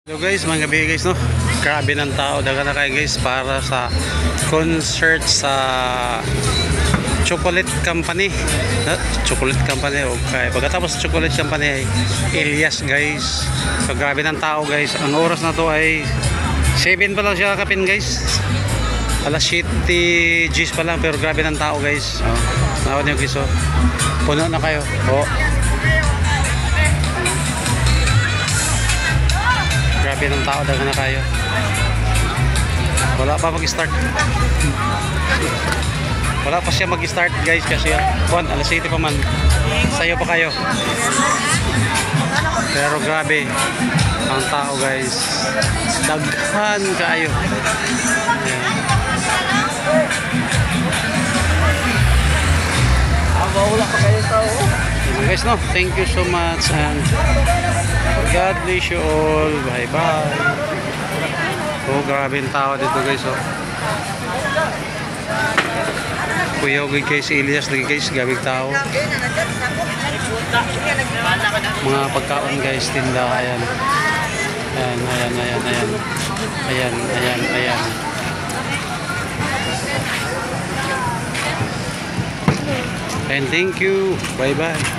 So guys, mga gabi guys, no? Grabe ng tao, daga na kayo guys para sa concert sa Chocolate Company. Chocolate Company, okay. Pagkatapos sa Chocolate Company ay Elias guys. So grabe ng tao guys. Ang oras na to ay 7 pa lang siya kapin guys. Alas 7 Gs pa lang, pero grabe ng tao guys. Nakawad niyo guys, puno na kayo. Grabe ng tao, daga na kayo. Wala pa mag-start. Wala pa siya mag-start guys kasi alas 7 pa man. Sayo pa kayo. Pero grabe ang tao guys. Daghan kayo. Wala pa kayo tao. Guys, no, thank you so much and God bless you all. Bye bye. Grabe ang tao dito guys. Kuya guys, Elias lagi guys, gabing tao. Mga pagkaon guys, tinda. Ayan. Ayan. And thank you. Bye bye.